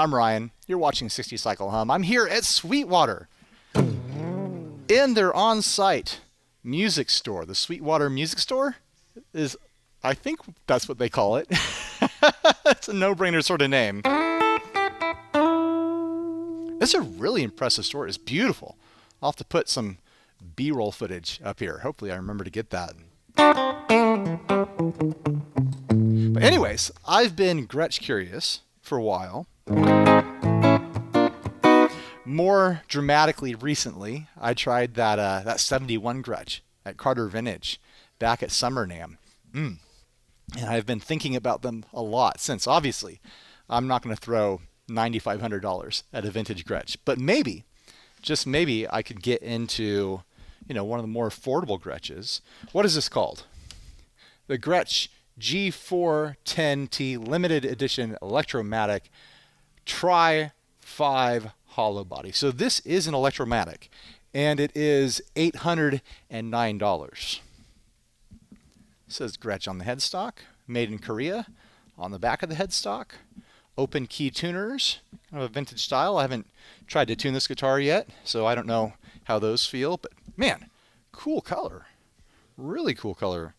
I'm Ryan. You're watching 60 Cycle Hum. I'm here at Sweetwater in their on-site music store. The Sweetwater Music Store is, I think that's what they call it. It's a no-brainer sort of name. It's a really impressive store. It's beautiful. I'll have to put some B-roll footage up here. Hopefully I remember to get that. But anyways, I've been Gretch curious for a while. More dramatically recently, I tried that 71 Gretch at Carter Vintage back at Summer NAMM. And I've been thinking about them a lot since. Obviously, I'm not going to throw $9,500 at a vintage Gretch, but maybe, just maybe, I could get into, one of the more affordable Gretches. What is this called? The Gretsch G410T Limited Edition Electromatic Tri-5 Hollow Body. So this is an Electromatic, and it is $809. It says Gretch on the headstock, made in Korea. On the back of the headstock, open key tuners, kind of a vintage style. I haven't tried to tune this guitar yet, so I don't know how those feel, but man, cool color. Really cool color.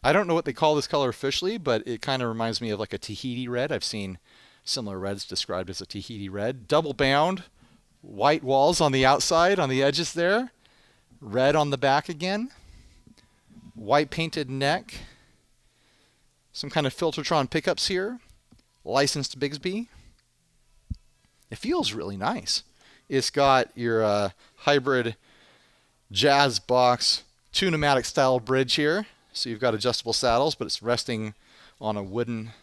I don't know what they call this color officially, but it kind of reminds me of like a Tahiti red. I've seen similar reds described as a Tahiti red. Double bound, white walls on the outside, on the edges there. Red on the back again. White painted neck. Some kind of Filtertron pickups here. Licensed Bigsby. It feels really nice. It's got your hybrid jazz box Tune-O-Matic style bridge here. So you've got adjustable saddles, but it's resting on a wooden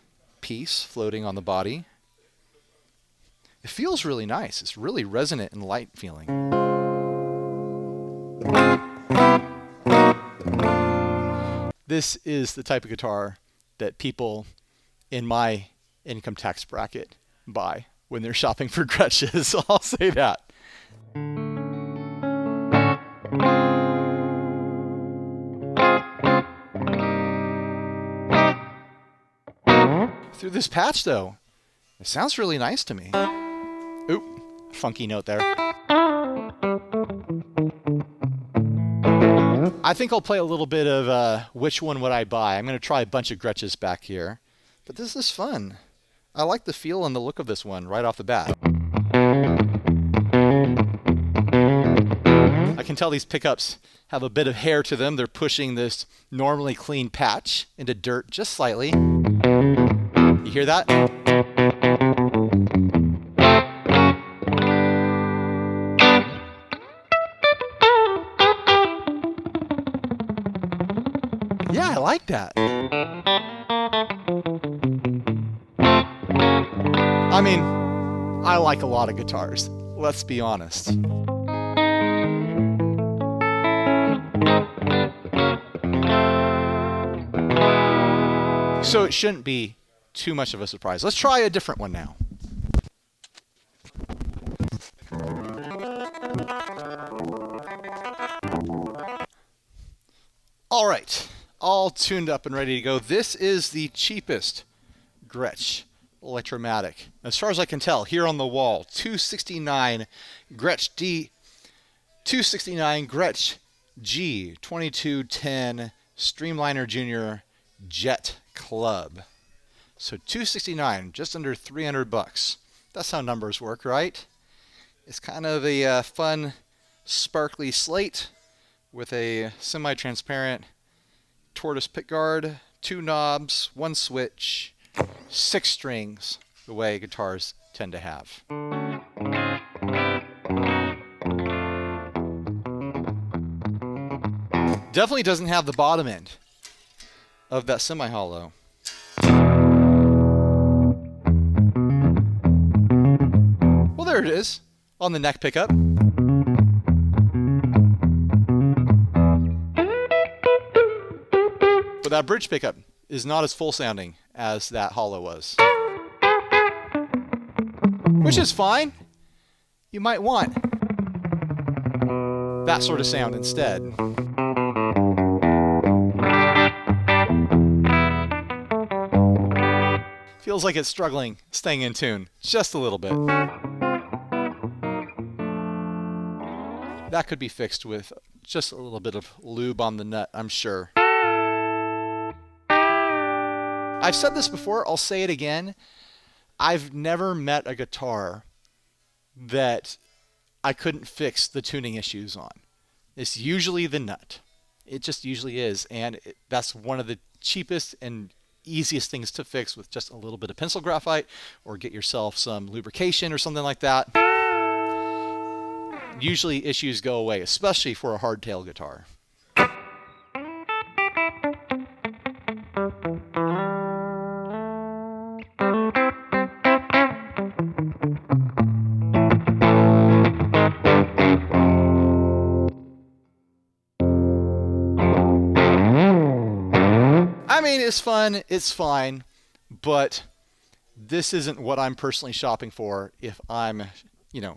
piece floating on the body. It feels really nice. It's really resonant and light feeling. This is the type of guitar that people in my income tax bracket buy when they're shopping for Gretches. I'll say that. Through this patch though, it sounds really nice to me. Oop, funky note there. I think I'll play a little bit of which one would I buy. I'm going to try a bunch of Gretches back here, but this is fun. I like the feel and the look of this one right off the bat. I can tell these pickups have a bit of hair to them. They're pushing this normally clean patch into dirt just slightly. You hear that? Yeah, I like that. I mean, I like a lot of guitars. Let's be honest. So it shouldn't be too much of a surprise. Let's try a different one now. All right, all tuned up and ready to go. This is the cheapest Gretsch Electromatic, as far as I can tell, here on the wall. 269 Gretsch 269 Gretsch G 2210 Streamliner Junior Jet Club. So 269, just under 300 bucks. That's how numbers work, right? It's kind of a fun, sparkly slate with a semi-transparent tortoise pickguard, 2 knobs, 1 switch, 6 strings, the way guitars tend to have. Definitely doesn't have the bottom end of that semi-hollow. Well, there it is on the neck pickup. But that bridge pickup is not as full sounding as that hollow was. Which is fine. You might want that sort of sound instead. Feels like it's struggling, staying in tune just a little bit. That could be fixed with just a little bit of lube on the nut, I'm sure. I've said this before, I'll say it again. I've never met a guitar that I couldn't fix the tuning issues on. It's usually the nut. It just usually is, and that's one of the cheapest and easiest things to fix with just a little bit of pencil graphite, or get yourself some lubrication or something like that. Usually issues go away, especially for a hardtail guitar. I mean, it's fun, it's fine, but this isn't what I'm personally shopping for if I'm,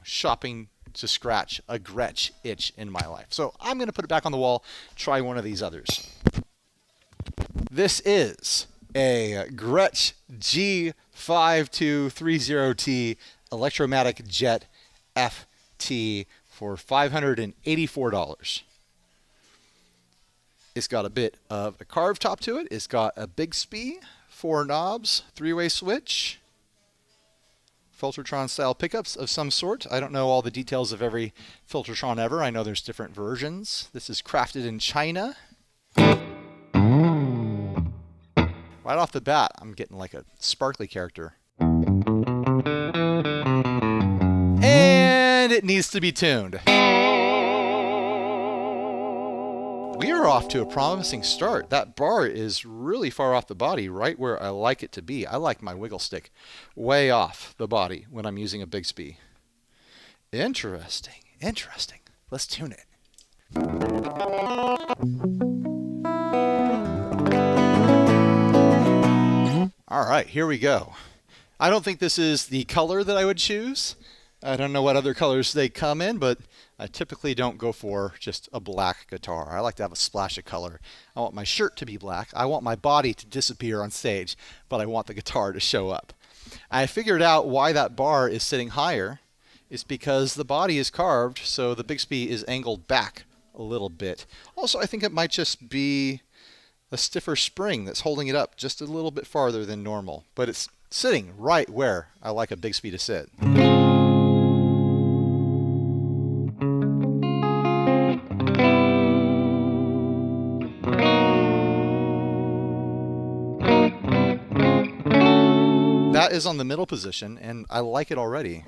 shopping to scratch a Gretsch Itch in my life. So I'm going to put it back on the wall, try one of these others. This is a Gretsch G5230T Electromatic Jet FT for $584. It's got a bit of a carved top to it. It's got a Bigsby, 4 knobs, 3-way switch, Filtertron style pickups of some sort. I don't know all the details of every Filtertron ever. I know there's different versions. This is crafted in China. Right off the bat, I'm getting like a sparkly character. And it needs to be tuned. We are off to a promising start. That bar is really far off the body, right where I like it to be. I like my wiggle stick way off the body when I'm using a Bigsby. Interesting, interesting. Let's tune it. All right, here we go. I don't think this is the color that I would choose. I don't know what other colors they come in, but I typically don't go for just a black guitar. I like to have a splash of color. I want my shirt to be black. I want my body to disappear on stage, but I want the guitar to show up. I figured out why that bar is sitting higher. It's because the body is carved, so the Bigsby is angled back a little bit. Also, I think it might just be a stiffer spring that's holding it up just a little bit farther than normal, but it's sitting right where I like a Bigsby to sit. That is on the middle position, and I like it already.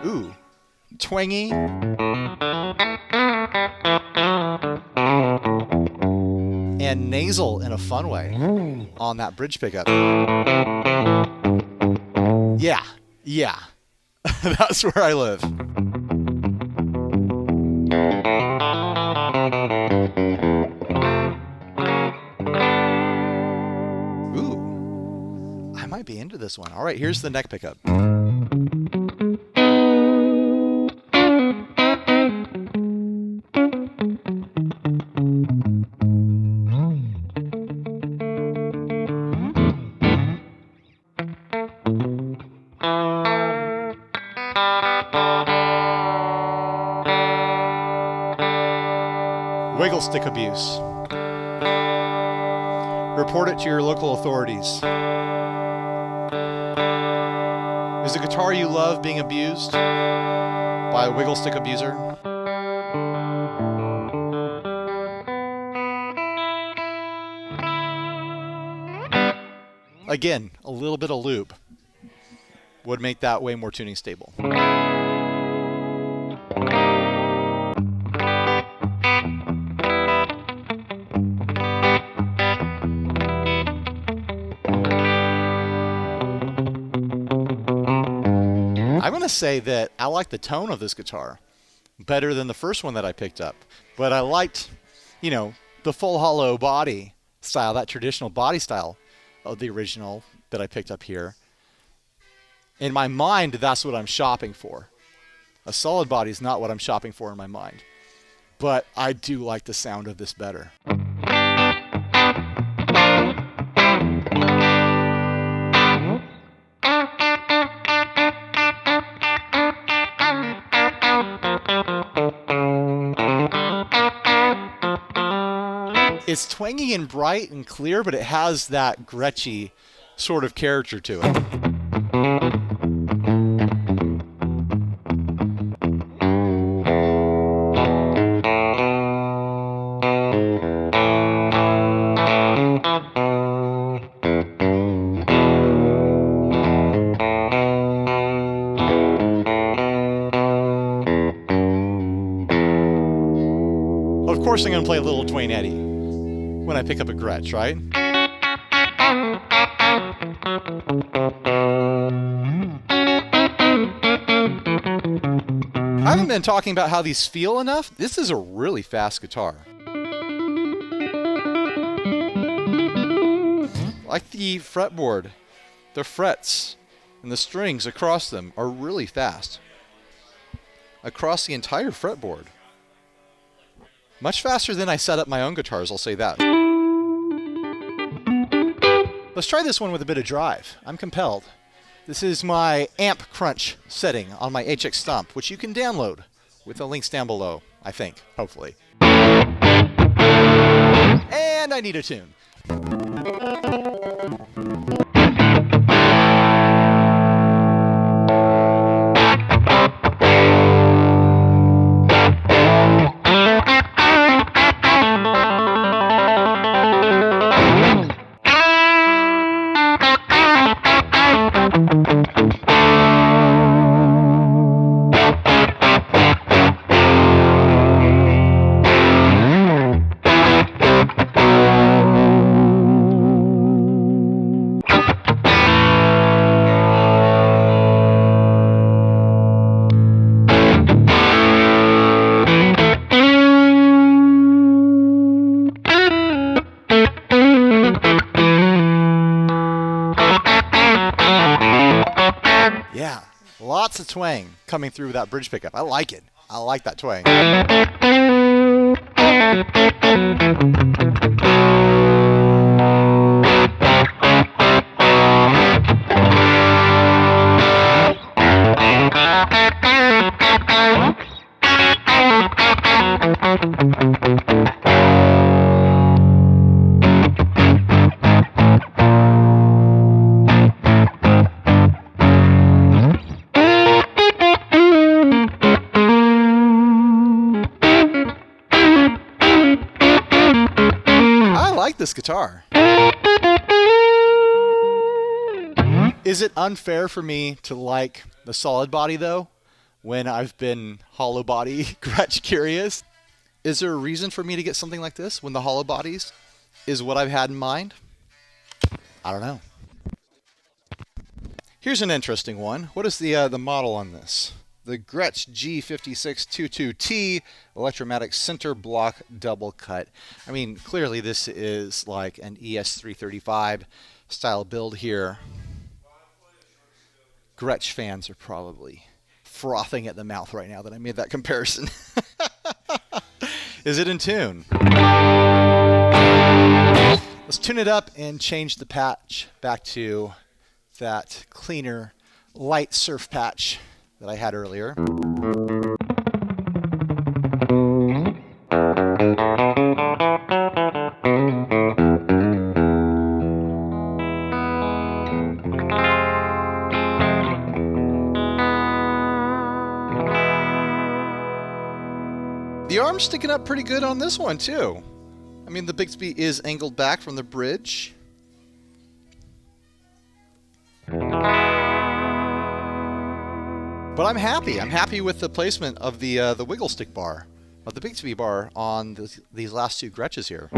Ooh, twangy. And nasal in a fun way on that bridge pickup. Yeah. That's where I live. I might be into this one. All right, here's the neck pickup. Wiggle stick abuse. Report it to your local authorities. Is a guitar you love being abused by a wiggle stick abuser? Again, a little bit of lube would make that way more tuning stable. I'm going to say that I like the tone of this guitar better than the first one that I picked up. But I liked, the full hollow body style, that traditional body style of the original that I picked up here. In my mind, that's what I'm shopping for. A solid body is not what I'm shopping for in my mind. But I do like the sound of this better. It's twangy and bright and clear, but it has that Gretchy sort of character to it. Of course I'm going to play a little Dwayne Eddy when I pick up a Gretsch, right? I haven't been talking about how these feel enough. This is a really fast guitar. Like the fretboard, the frets and the strings across them are really fast. Across the entire fretboard. Much faster than I set up my own guitars, I'll say that. Let's try this one with a bit of drive. I'm compelled. This is my amp crunch setting on my HX Stomp, which you can download with the links down below, I think, hopefully. And I need a tune. Yeah, lots of twang coming through that bridge pickup. I like it. I like that twang. This guitar. Is it unfair for me to like the solid body though when I've been hollow body Gretsch curious? Is there a reason for me to get something like this when the hollow bodies is what I've had in mind? I don't know. Here's an interesting one. What is the model on this? The Gretsch G5622T Electromatic center block double cut. I mean, clearly this is like an ES335 style build here. Gretsch fans are probably frothing at the mouth right now that I made that comparison. Is it in tune? Let's tune it up and change the patch back to that cleaner, light surf patch that I had earlier. The arm's sticking up pretty good on this one too. I mean, the Bigsby is angled back from the bridge. But I'm happy. I'm happy with the placement of the wiggle stick bar, of the Bigsby bar on these last two Gretches here.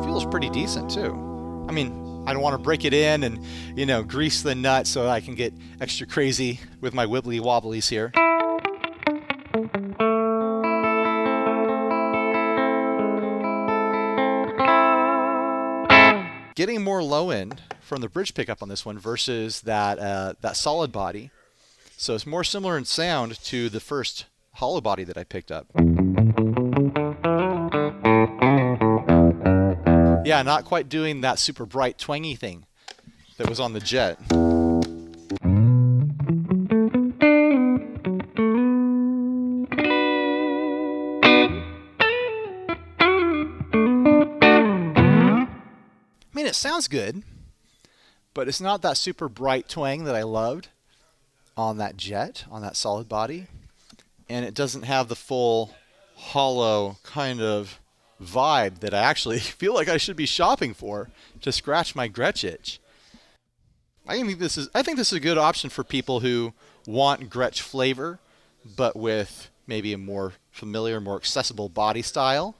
Feels pretty decent too. I mean, I don't want to break it in and, you know, grease the nut so I can get extra crazy with my wibbly wobblies here. Getting more low end from the bridge pickup on this one versus that solid body. So it's more similar in sound to the first hollow body that I picked up. Yeah, Yeah, not quite doing that super bright twangy thing that was on the Jet. I mean, it sounds good, but it's not that super bright twang that I loved on that Jet, on that solid body. And it doesn't have the full hollow kind of vibe that I actually feel like I should be shopping for to scratch my Gretsch itch. I think this is a good option for people who want Gretsch flavor, but with maybe a more familiar, more accessible body style.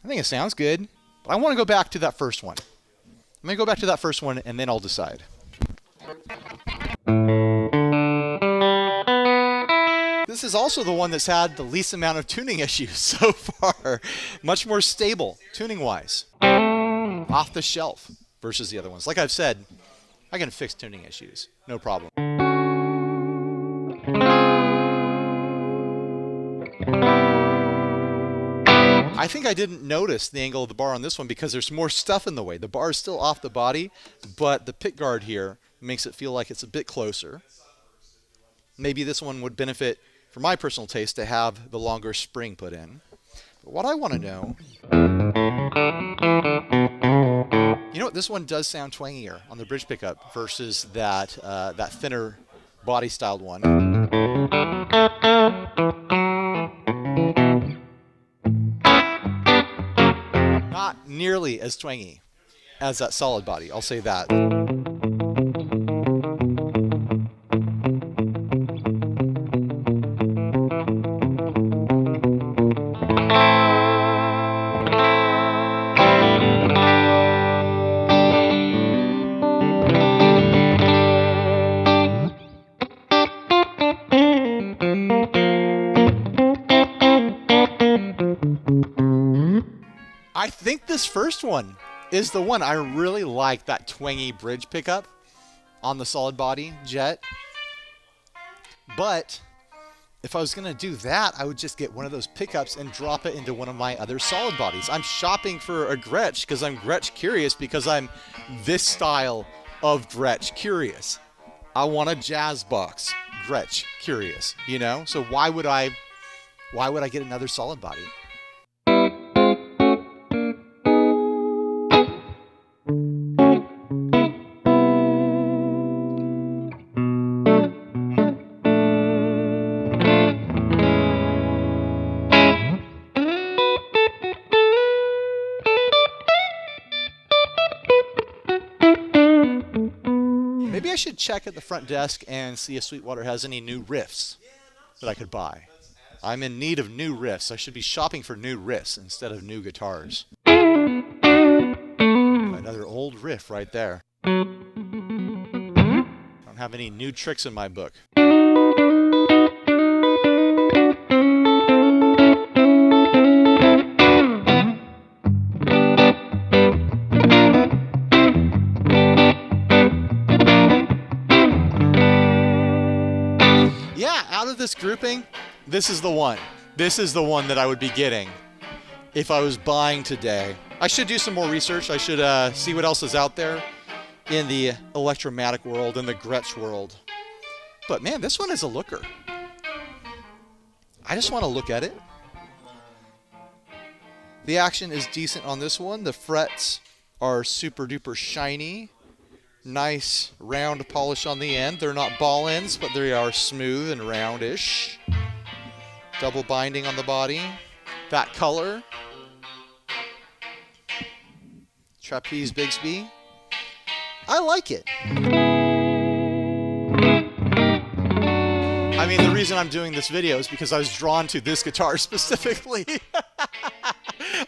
I think it sounds good, but I want to go back to that first one. I'm going to go back to that first one, and then I'll decide. This is also the one that's had the least amount of tuning issues so far. Much more stable, tuning-wise. Off the shelf versus the other ones. Like I've said, I can fix tuning issues. No problem. I think I didn't notice the angle of the bar on this one because there's more stuff in the way. The bar is still off the body, but the pick guard here makes it feel like it's a bit closer. Maybe this one would benefit, for my personal taste, to have the longer spring put in. But what I want to know... You know what? This one does sound twangier on the bridge pickup versus that, that thinner body-styled one. Not nearly as twangy as that solid body, I'll say that. I think this first one is the one. I really like that twangy bridge pickup on the solid body Jet. But if I was going to do that, I would just get one of those pickups and drop it into one of my other solid bodies. I'm shopping for a Gretsch because I'm Gretsch curious, because I'm this style of Gretsch curious. I want a jazz box Gretsch curious, you know? So why would I get another solid body? Maybe I should check at the front desk and see if Sweetwater has any new riffs that I could buy. I'm in need of new riffs. I should be shopping for new riffs instead of new guitars. Another old riff right there. Don't have any new tricks in my book. Out of this grouping, this is the one. This is the one that I would be getting if I was buying today. I should do some more research. I should see what else is out there in the Electromatic world, in the Gretsch world. But man, this one is a looker. I just want to look at it. The action is decent on this one. The frets are super duper shiny. Nice round polish on the end. They're not ball ends, but they are smooth and roundish. Double binding on the body. That color. Trapeze Bigsby. I like it. I mean, the reason I'm doing this video is because I was drawn to this guitar specifically.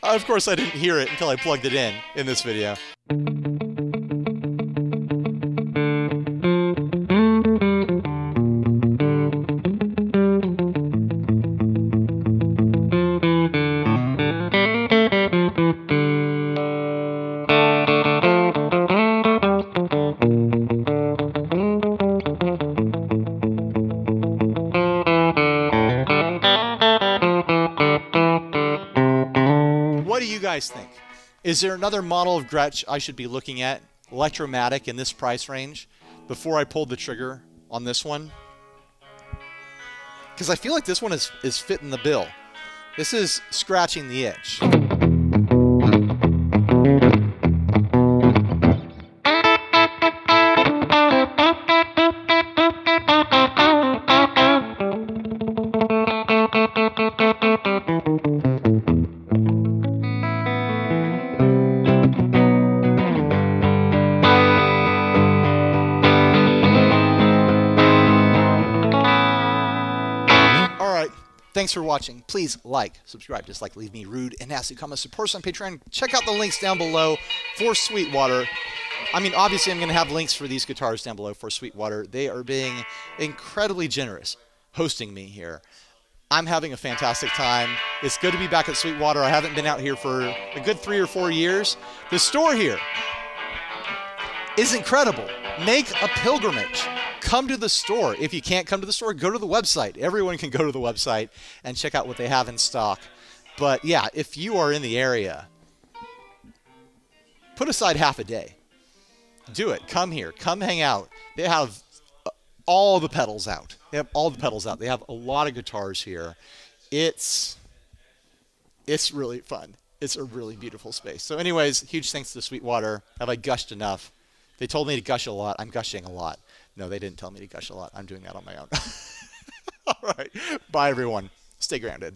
Of course, I didn't hear it until I plugged it in this video. What do you guys think? Is there another model of Gretsch I should be looking at, Electromatic, in this price range, before I pulled the trigger on this one? Because I feel like this one is fitting the bill. This is scratching the itch. Thanks for watching. Please like, subscribe, dislike, leave me rude and nasty comments. Support us on Patreon. Check out the links down below for Sweetwater. I mean, obviously, I'm going to have links for these guitars down below for Sweetwater. They are being incredibly generous hosting me here. I'm having a fantastic time. It's good to be back at Sweetwater. I haven't been out here for a good 3 or 4 years. The store here is incredible. Make a pilgrimage. Come to the store. If you can't come to the store, go to the website. Everyone can go to the website and check out what they have in stock. But yeah, if you are in the area, put aside half a day. Do it. Come here. Come hang out. They have all the pedals out. They have all the pedals out. They have a lot of guitars here. It's really fun. It's a really beautiful space. So anyways, huge thanks to Sweetwater. Have I gushed enough? They told me to gush a lot. I'm gushing a lot. No, they didn't tell me to gush a lot. I'm doing that on my own. All right. Bye, everyone. Stay grounded.